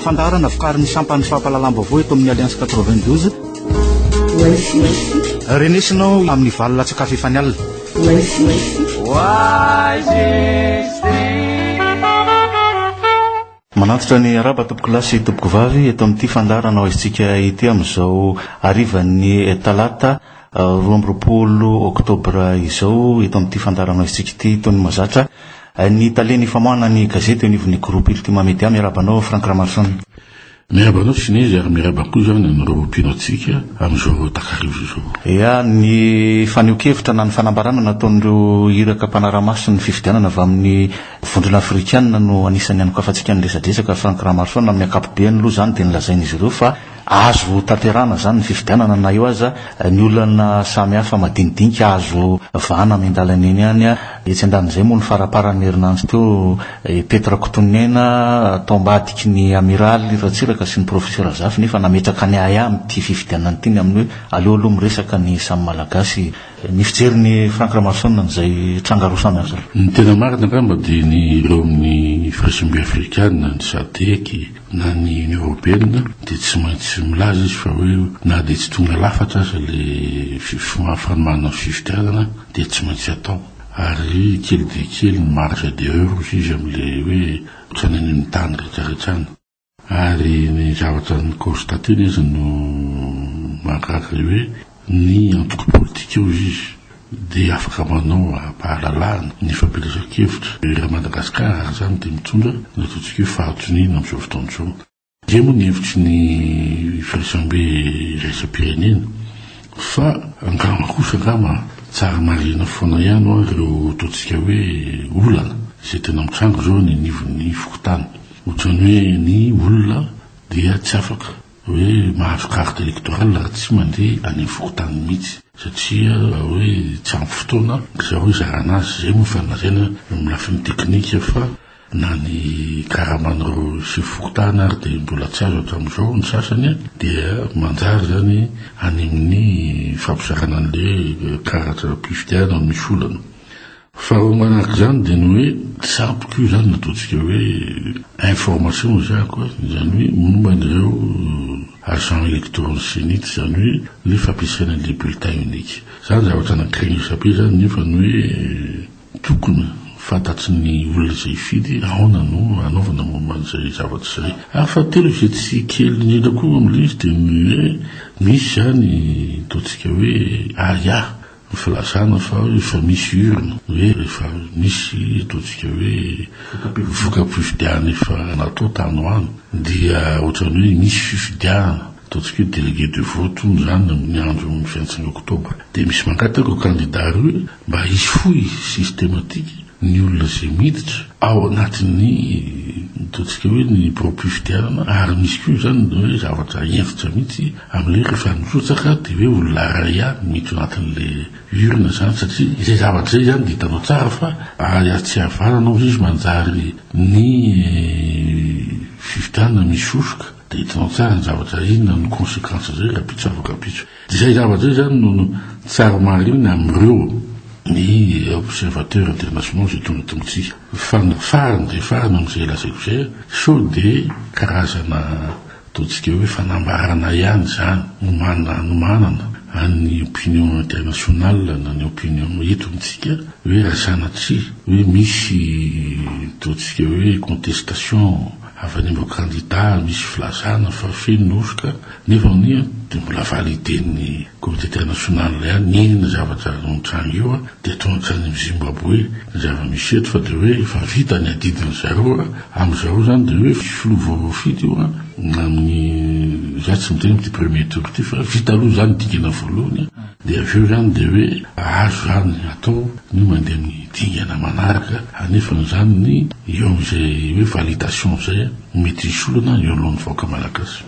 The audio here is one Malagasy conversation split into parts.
Fandarana vokariny sampany fampalalam-baovao eto amin'ny Alliance 92. Renesinao amin'ny valina tsakafo efa alina. Manantitra ny araba tompoko lasy tompoko vavy eto amin'ity fandarana hoaizitsika ity amin'izao arivan'ny talata 12 oktobra izao eto amin'ity fandarana hoaizitsika ity tony mazatra ny taleny famoana ny gazety anivon'ny groupe Ultima Media. Miarabanao Frank Ramarson. Miarabanao Sinezy ary miarabanao zany anareo mpinatsika amin'izao takarivo izao. Ya ny faneho-kevitra na ny fanambarana nataon'ireo iraka mpanaramasy ny fifidianana avy amin'ny vondrona afrikanina no anisany anokafantsika ny resadresaka Frank Ramarson. Amin'ny akapobeany aloha zany dia nilazain'izy ireo fa azo tanterana zany ny fifidianana na io aza ny olana samy hafa madinidinika azo vahana amindalana eny any etsy andan'izay moa ny faraparan'ny herinandro teo Petra Kotonena tombadiky ny amiraly Ratsiraka sy ny professeur Zafy nefa nametraka ny aya amin'ity fifidianana ity amin'ny hoe aleoaloha miresaka ny samy malagasy. Ny fijeriny Frank Ramarson n'izay tranga roa samy hafa. Ny tena marina angamba dia ny ireo amin'ny Frasimbe afrikanina ny SADC na ny Union Européenne dia tsy maintsy milaza izy fa hoe na dia tsy tonga lafatra aza le fanomana fifidianana dia tsy maintsy atao. Ary kely dia kely ny marge d'erreur izy amin'le hoe tsanany ny tany rehetrarehetrany. Ary ny zavatra ny constatena izy no mahakakry hoe ny antoko politika eo izy dia afaka manao ampahalalahana ny fampielezan-kevitra. Raha Madagasikara zany dia mitondra ny ataontsika hoe fahatsoniana amin'izao fotoana izao. Dia moa ny hevitry ny Frasimbe raisam-pirenena fa angamba kosa angamba tsara marina foana ihany ireo ataontsika hoe olana izay tena mitrango zao ny nivon'ny fokotany. Ohatrany hoe ny olona dia tsy afaka hoe mahazo carte électorale raha tsy mandeha any fokotany mihitsy satria hoe tsy ampy fotoana izao hoe zarana azy. Zay moa fanazana amin'ny lafiny teknika fa na ny karaman'ireo sy fokotany ary dia mbola tsy azo hatramin'izao ny sasany dia manjary zany any amin'ny fampisarana an'le karatra mpifidiana misy olana. Fa manaraka zany dia ny hoe sampiko io zany nataontsika hoe information zany koa zany hoe momba an'ireo agent électoraux sénite zany hoe le fampiasana le bulletin unique. Zany zavatra nankiriny isabe zany nefa ny hoe tokony fantatsy ny olona izay fidy ahoana no anaovana momba an'izay zavatra izay. Ahafatelo izay tsy kely indrindra koa amin'ilay izy dia ny hoe misy zany ataontsika hoe aya filazana fa efa misy urne hoe efa misy ataontsika hoe voka-pifidiana efa natao tany hoany dia ohatrany hoe misy fifidiana ataontsika hoe délégué de vote zany amin'ny andro 25 oktobra dia misy mangataka candidat roa mba hifohy systématique ny olona izay miditra ao anatin'ny ataontsika hoe ny pro-pifidianana. Ary misy koa zany hoe zavatra entitra mihitsy amin'ilay rehefa misotsaka dia hoe olona ray ihany mety anatin'le urne zany satria izay zavatra izay zany dia hitanao tsara fa tsy havananao izy manjary ny fifidianana misosoka dia hitanao tsara ny zavatra inona ny conséquence zay rapitso afaka rapitso. Dia izay zavatra izay zany no tsara marina amin'ireo ny observateur international zay tongatongotsika fa ny farany dia farany amin'izay lazaiko izay sao dia karazana ataontsika hoe fanambarana ihany zany nomanana any opinion internationale na ny opinion eto amintsika hoe raha sanatry hoe misy ataontsika hoe contestation avy any mbao candidat misy filazana fa fenonosoka nefa nia dia mbola validen'ny comité international ihany inona zavatra mitranga io dia tongatrany amin'ny Zimbabwe ny zava-misy eto fa dia hoe efa vita ny adidiny zareo amin'izao zany dia hoe filova fidy io amin'ny za tsy miteny ty premier tour ty fa vita aloha zany dingana voalohany dia avy eo zany dia hoe azo zany atao ny mandeha amin'ny dingana manaraka anefa zany ny eo amin'izay hoe validation zay mety isolana eo alohan'ny vahoaka malagasy.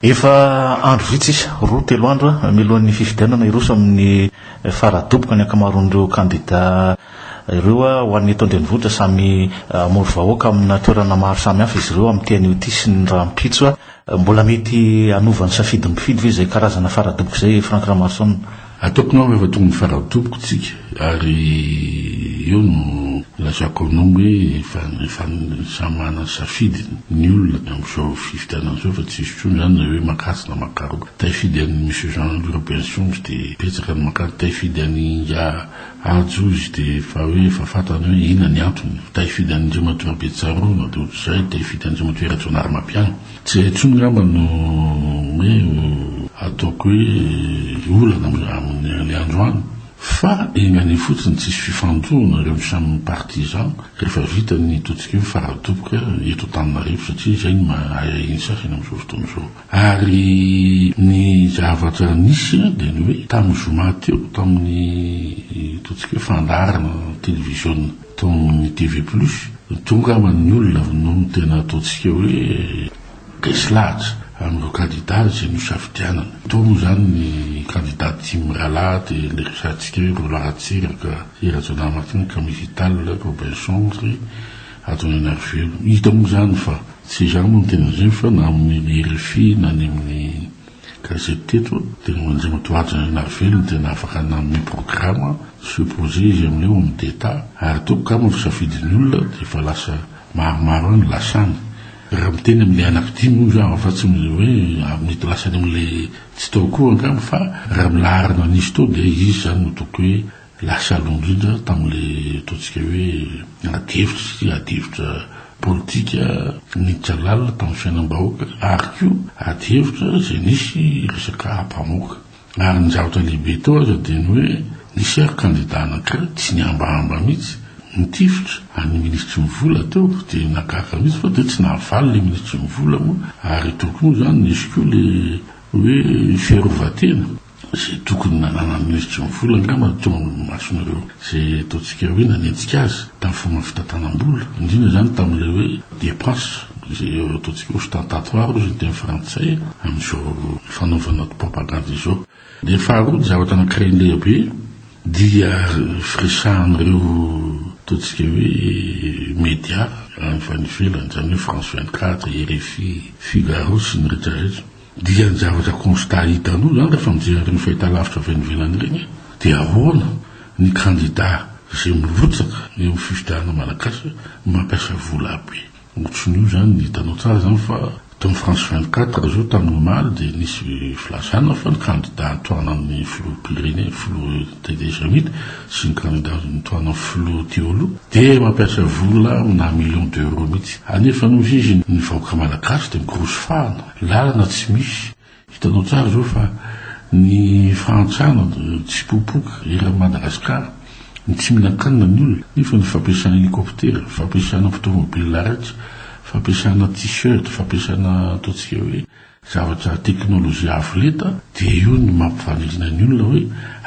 Efa andro vitsy roa telo andro milohan'ny fifidianana iroso amin'ny faradoboka ny akamaroan'ireo candidat ireo ho an'ny eto an-drenivohitra samy moro vahoaka amina toerana maro samy hafa izy ireo amin'ny tean'io ty sy ny raha mipitso mbola mety anovany safidy mifidy ve zay karazana faradoboka zay Frank Ramarson? Ataoko nao efa tonga ny faradoboka tsika ary eo no lazako aminao hoe efa samana safidy ny olona am'izao fifidianana zao fa tsisy tsony zany na hoe makasina makaroka taifidy an'ny monsieur Jean Robinson de petsaka ny makasy taifidy an'ny ajo izy de fa hoe fa fatany hoe ina ny antony taifidy an'ny Andriamatoa Betsarona de ohatr'izay taifidy an'ny Andriamatoa Ratsonary Mapiano tsy hay tsony ngamba no hoe ataoko hoe olana amin'ny androany fa engany fotsiny tsisy fifandoana ireo samy partisan rehefa vita ny totsika hoe faradoboka eto Antananarivo satria zay ny mahay sasany amin'izao fotoana izao ary ny zavatra nisy de ny hoe tamin'ny zoma teo tamin'ny totsika hoe fandarana télévision tamin'ny TV plus tonga amin'ny olona no tena ataontsika hoe keslahatra amin'ireo candidat zay no safidianana tomo zany ny candidat Timrala de le resantsika hoe Roland Ratsiraka Ratsonary Mapiano Kamizital Robinson ry Antonio hita moa zany fa tsy zany moa tena zay fa na amin'ny RFI na ny amin'ny gazety teto tena Andriamatoa Antonio tena afaka na amin'ny programme supposé izy amin'io amin'ny d'État ary toko kama fisafidiny olona de fa lasa maromaro ny lasany raha miteny amin'le anankidimy moa zany fa tsy hoe mety lasany amin'le tsy tao koa angamba fa raha milaharana nisy tao de izy zany no toko hoe lasa alondrindra tamin'le totsika hoe adihevitra politika niditra lalina tamin'ny fiainam-bahoaka ary koa adihevitra zay nisy resaka mpamoaka ary ny zavatra lehibe tao aza de ny hoe nisy ary candidat anankiray tsy niambahamba mihitsy nitifitra any ministry mivola teo de nakaka mihitsy fa de tsy nahavaly le ministry mivola moa ary tokony zany nisy koa le hoe fiarovatena zay tokony nanana ministry mivola angamba tonga masonareo zay ataontsika hoe nanentsika azy tamin'ny fomba fitantanam-bola indrindra zany tamin'le hoe dépense zay ataontsika ostentatoire zay teny frantsay amin'izao fanaovana propagande izao de faharoa zavatra anankiray lehibe dia firesahan'ireo totsika hoe média anifanivelany zany hoe France 24 RFI Figaro sy ny rehetrarehetra dia ny zavatra constat hitanao zany rehefa mijery reny fahitalavitra avenivelany regny dia ahoana ny candidat zay mirotsaka eo amin'ny fifidianana malagasy mampiasa vola be ohatran'io zany ny hitanao tsara zany fa tamin'ny France 24 zao tamin'ny omaly de nisy filazana fa ny candidat nitoana amin'ny flou Pyrénées flou Tédéjamite sy ny candidat nitoana flou Tiolo de mampiasa vola na million d'euros mihitsy anefa no izy ny vahoaka malagasy de mikorosy fahana lalana tsy misy hitanao tsara zao fa ny fahantsana tsy popoka eran'ny Madagasikara ny tsy mihinan-kanina ny olona nefa ny fampiasana hélicoptère fampiasana automobile ratsy fampiasana t-shirt fampiasana ataontsika hoe zavatra teknôlôzia avoleta de io ny mampifanirina ny olona hoe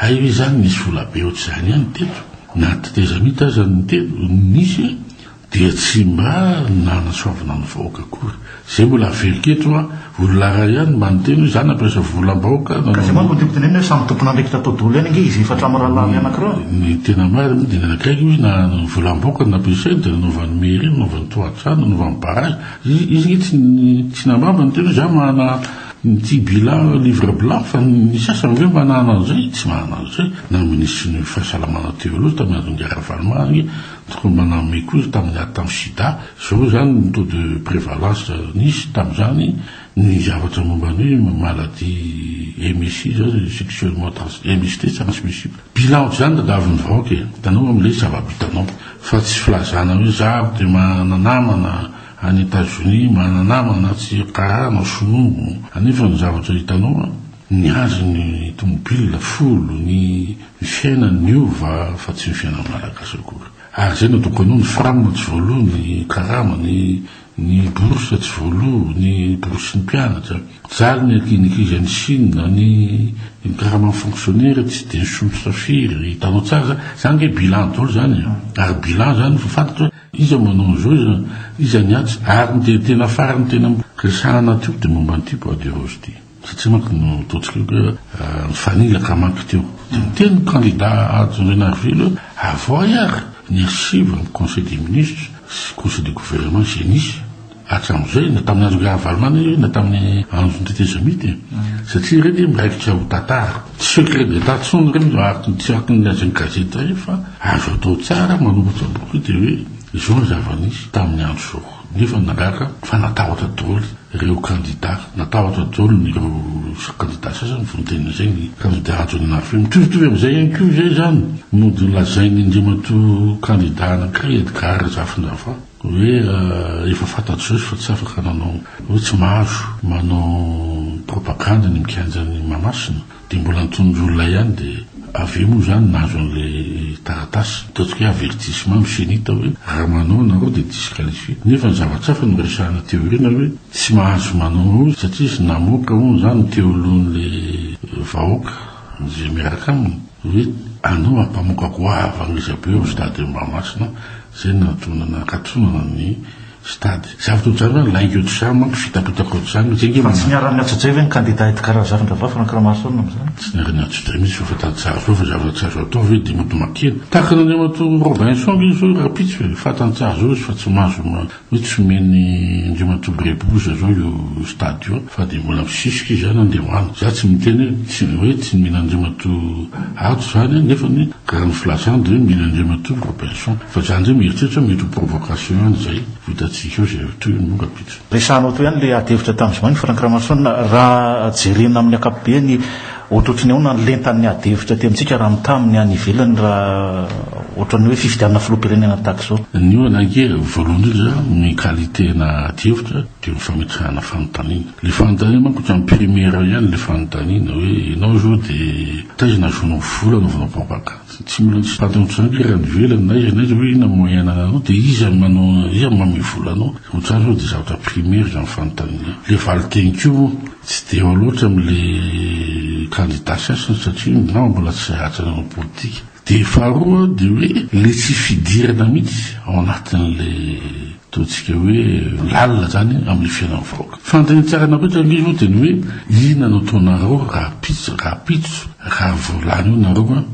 ay hoe zany nisy vola be ohatr'izany ihany teto na tetezamita aza ny teto nisy dia tsy mba nanasoavana ny vahoaka akory zay mbola averiketo olona ray ihany manonteny hoe zany ampiasa volam-bahoaka zay moa no tiko teneny hoe samy tompona ndraiky tatodolo ihany nge izy efatra am'rahalany anankiroa ny tena marina moa de nanakaiky hoe na volam-bahoaka nampiasainy de nanaovan'ny mairie nanaovan'ny tohatrano nanaovan'ny barrage izy tsy nambamba ny tena hoe za mana ny bilan livre blanc fa ny sasany hoe manana an'izay tsy manana an'izay na ministre ny fahasalamana teolozy tamin'ny Andron-Garavalmany tokony maname koa tamin'ny ady tamin'ny sida zao zany ny taux de prévalence nisy tamin'izany ny zavatra momba ny hoe maladie MSI zany sexuellement MST transmissible bilan zany da avy ny vahoaka hitanao amin'ilay zava-bitanao fa tsy filazana hoe za de mananamana any États-Unis mananamana tsy karana sonono anefa ny zavatra hitanao ny azy ny tomobile folo ny fiainany ova fa tsy ny fiainany malagasy akory ary zay no tokony ny frame tsy voaloha ny karama ny bourse tsy voaloha ny bourse ny mpianatra zaly ny akiniky ny Chine ny karama fonctionnaire tsy de ny sono safiry hitanao tsara zany hoe bilan dolo zany ary bilan zany fa fantatra izy manao zao izy aniatsy ary de tena farany tena resahana teo de momba ny tipo de rose ty satria manko no totsika hoe fanilaka manky teo de miteny candidat Antonio avoy ary ny archive conseil des ministres conseil de gouvernement zay nisy atram'izay na tamin'ny azo gavalomany na tamin'ny andro tetezamity satria reny miraikitra ho tatara tsy secret d'état tsony reny tsy akiny azany gazety ray fa azo atao tsara manombotra boky dia hoe izao ny zava-nisy tamin'ny andro zao nefa nagaraka fa natahotra daholo ireo candidat natahotra daholo ireo candidat sasany vonotenina zay ny candidat Antoine Narfel mitovitovy am'izay ihany koa zay zany mody lazainy indrimato candidat anankiray Edgar Zafindrava hoe efa fantatro zao fa tsy afaka nanao hoe tsy mahazo manao propaganda ny mikianjany Mahamasina dia mbola nitondr'olona ihany dia avy moa zany nahazo an'le taratasy ataontsika hoe avertissement misenita hoe raha manao nareo dia disqualifie nefa ny zavatsafa no resahana teo irena hoe tsy mahazo manao satria sy namoaka hono zany teo alohan'le vahoaka zay miaraka aminy hoe anao ampamoaka goava an'izabe ao stade Mahamasina zay natonana katonana ny stade zavatra ohatrany laingo ohatr'izany manko fitapitaka ohatr'izany tsy niarany atsojay ve ny candidat Edgar Zafindrava Franck Ramazoana am'izany tsy niarany atsojay mihitsy fa fatantsara zao fa zavatra tsy azo atao hoe dia moto makena tahaka nandriamato Robinson izy zao rapitsy fe fatantsara zao izy fa tsy mahazo hoe tsy omeny andriamato Breboza zao io stade io fa dia mbola misisika izy zany andeha hoany za tsy miteny hoe tsy mihina andriamato ato zany nefa ny raha ny filazany dia hoe mihina andriamato Robinson fa zany zay mieritreritra mety provocation any zay vitatsika eo zay toy no rapitsy resanao toy ihany le adevitra tamin'izany Franck Ramazoana raha jerena amin'ny akapobeany ohatrotrany ahoana ny lentan'ny adevitra ty amintsika raha mitaminy any ivelany raha ohatrany hoe fifidianana filoham-pirenena tahaka zao ny io ananke voalohany indrindra ny qualité-na adevitra dia ny fametrahana fanontaniana le fanontaniana manko tsy amin'ny primaire ihany le fanontaniana hoe ianao zao dia taizina zonao vola anaovanao propaganda tsy mila tsy patantsany raha ny velany na izy hoe ina moyen ananao dia izy manao izy mame volanao ohatrany zao dia zavatra primaire zany fanontaniana le valiteny koa tsy dia eo loatra amin'le candidat sasany satria na mbola tsy ratsana ny politika dia faharoa dia hoe le tsy fidirana mihitsy ao anatin'le ataontsika hoe lalina zany amin'ny fiainana vahoaka fanontaniana tsara napetra izy io dia ny hoe inona no ataonareo raha pitso raha volany io nareo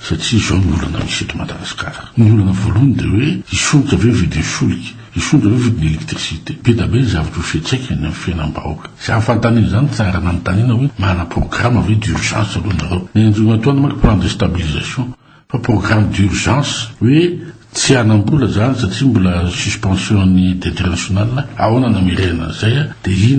satria zao ny olana misy eto Madagasikara ny olana voalohany dia hoe isonitra ve vidin'ny solika isonitra ve vidin'ny électricité be da be ny zavatra ho fiantraikany amin'ny fiainam-bahoaka za fanontaniana zany tsara nanontaniana hoe mana programme ve d'urgence aloha nareo ny andrognatoana manko plan de stabilisation fa programme d'urgence hoe tsy anam-bola zany satria mbola suspensionni d'international ahoana namirena zay dia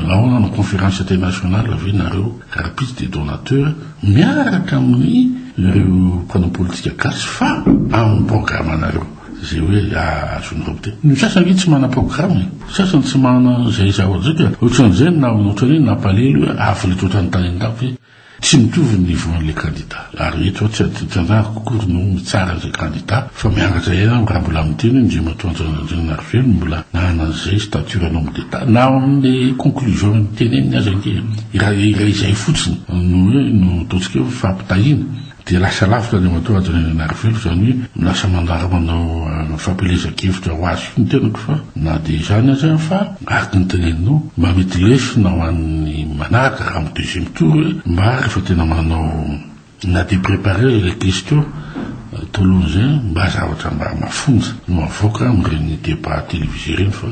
ahoana ny conférence internationale ve nareo rapide des donateurs miaraka amin'ny ireo mpanao politika gasy fa amin'ny programme anareo zay hoe azonareo te ny sasany tsy mana programme sasany tsy mana zay zavatra ohatran'izay na ohatrany hoe nampalelo hoe afale toatrany tany an-dafo tsy mitovy ny nivoan'le candidat ary eto tsy tanjaka kokory no mitsara zay candidat fa mianatra ihany raha mbola miteny hoe ndrimato Antoine Narfel mbola nanan'izay stature en homme d'état na amin'ny conclusion miteneny azy raha izay fotsiny no hoe no ataontsika hoe fampitahina dia lasa lavitra ndrimato Antoine Narfel zany hoe lasa mandara manao fampelezan-kevitra ho azy ny tenako fa na dia izany aza fa araka ny teneninao mba mety lesona ho an'ny manaraka raha amin'ny deuxième tour hoe mba rehefa tena manao na de préparer les questions tolohan'izay mba zavatra mba mafonja no avoaka amin'ireny débat télévisé reny fa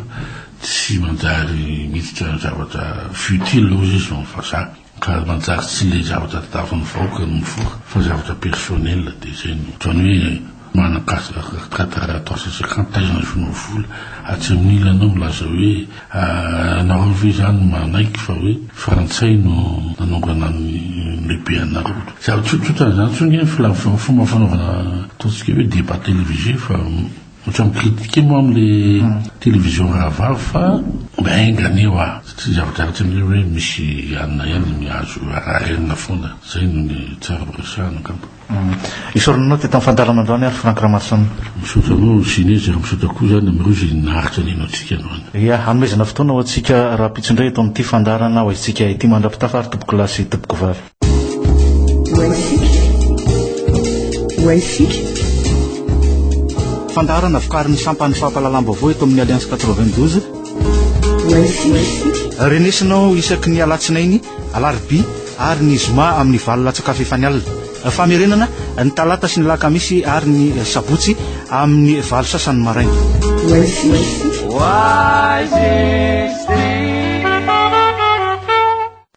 tsy manjary miditra zavatra futile ozy izy no faza ka manjary tsy le zavatra tadavan'ny vahoaka no mivoaka fa zavatra personnel dia zay no ohatrany hoe manakasa 450 taizina zonao vola atsy amin'ny ilanao laza hoe nareo ve zany manaiky fa hoe frantsay no nanongana ny lehibe anareo zavatra tsotsotrany zany tsony fomba fanaovana ataontsika hoe débat télévisé fa ohatry micritiquer moa amin'le télévision rahavavy fa baingany eo satria zavatra amin'le hoe misy anina ihany mihazo ararenina foana zay no ny tsara resahana kamba isoranao teto amin'ny fandalanandroany ary Franck Ramazoana misaotra anao sinezy ary misaotra koa zany amireo zay naharitra nino atsika anao ia hanomezana fotoana ho atsika raha pitsondray eto amin'ity fandarana ho aitsika ity mandra-pitafa ary toboko lasy toboko vavy fandarana vokariny sampany fampahalalam-baovao eto amin'ny Alliance 92 renesinao isaky ny alatsinainy alarobia ary ny zoma amin'ny valolatsakafa efa ny alina famerenana ny talata sy ny lakamisy ary ny sabotsy amin'ny valo sasany maraina Why 16